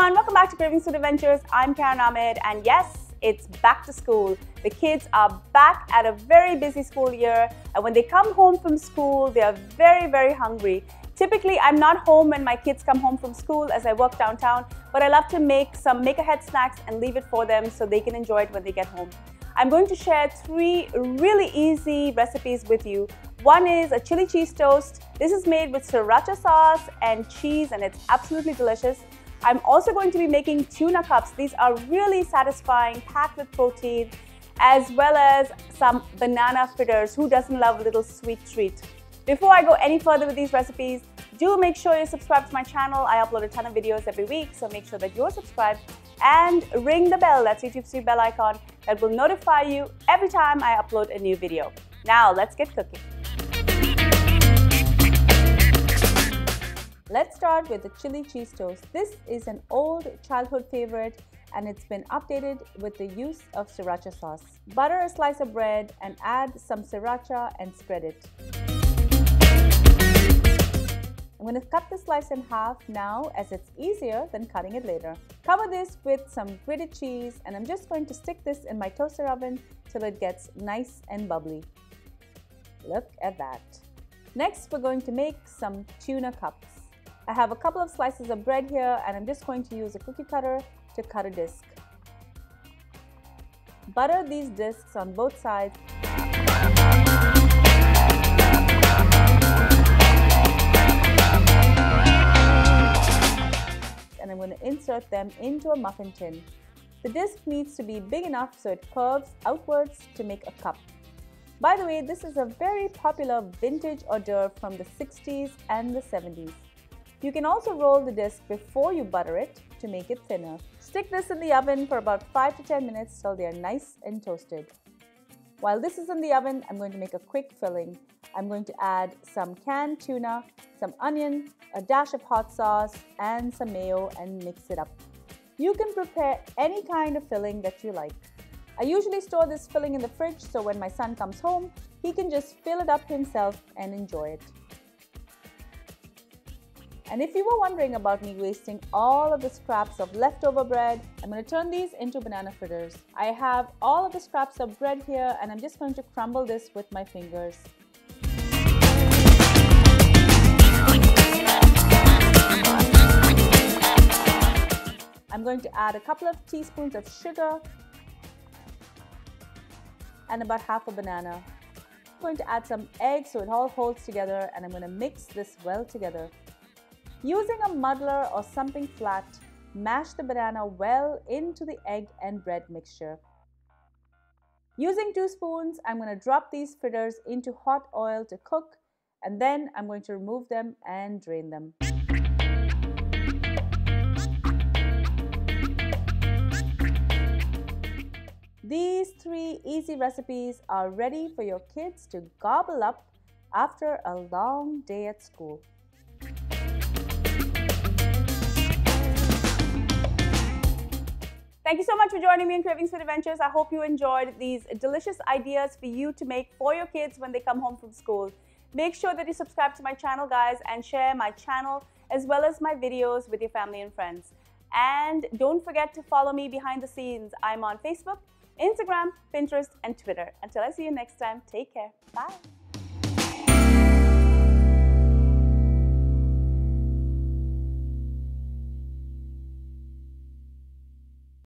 everyone, welcome back to Kravings Food Adventures. I'm Karen Ahmed, and yes, it's back to school. The kids are back at a very busy school year, and when they come home from school, they are very, very hungry. Typically, I'm not home when my kids come home from school as I work downtown, but I love to make some make-ahead snacks and leave it for them so they can enjoy it when they get home. I'm going to share 3 really easy recipes with you. One is a chili cheese toast. This is made with sriracha sauce and cheese, and it's absolutely delicious. I'm also going to be making tuna cups. These are really satisfying, packed with protein, as well as some banana fritters. Who doesn't love a little sweet treat? Before I go any further with these recipes, do make sure you subscribe to my channel. I upload a ton of videos every week, so make sure that you're subscribed and ring the bell, that's YouTube's new bell icon, that will notify you every time I upload a new video. Now, let's get cooking. Let's start with the chili cheese toast. This is an old childhood favorite, and it's been updated with the use of sriracha sauce. Butter a slice of bread and add some sriracha and spread it. I'm going to cut the slice in half now, as it's easier than cutting it later. Cover this with some grated cheese, and I'm just going to stick this in my toaster oven till it gets nice and bubbly. Look at that. Next, we're going to make some tuna cups. I have a couple of slices of bread here, and I'm just going to use a cookie cutter to cut a disc. Butter these discs on both sides. And I'm going to insert them into a muffin tin. The disc needs to be big enough so it curves outwards to make a cup. By the way, this is a very popular vintage hors d'oeuvre from the 60s and the 70s. You can also roll the disc before you butter it to make it thinner. Stick this in the oven for about 5 to 10 minutes till they are nice and toasted. While this is in the oven, I'm going to make a quick filling. I'm going to add some canned tuna, some onion, a dash of hot sauce, and some mayo and mix it up. You can prepare any kind of filling that you like. I usually store this filling in the fridge so when my son comes home, he can just fill it up himself and enjoy it. And if you were wondering about me wasting all of the scraps of leftover bread, I'm going to turn these into banana fritters. I have all of the scraps of bread here, and I'm just going to crumble this with my fingers. I'm going to add a couple of teaspoons of sugar and about half a banana. I'm going to add some egg so it all holds together, and I'm going to mix this well together. Using a muddler or something flat, mash the banana well into the egg and bread mixture. Using 2 spoons, I'm going to drop these fritters into hot oil to cook, and then I'm going to remove them and drain them. These 3 easy recipes are ready for your kids to gobble up after a long day at school. Thank you so much for joining me in Kravings Food Adventures. I hope you enjoyed these delicious ideas for you to make for your kids when they come home from school. Make sure that you subscribe to my channel, guys, and share my channel as well as my videos with your family and friends. And don't forget to follow me behind the scenes. I'm on Facebook, Instagram, Pinterest, and Twitter. Until I see you next time, take care. Bye.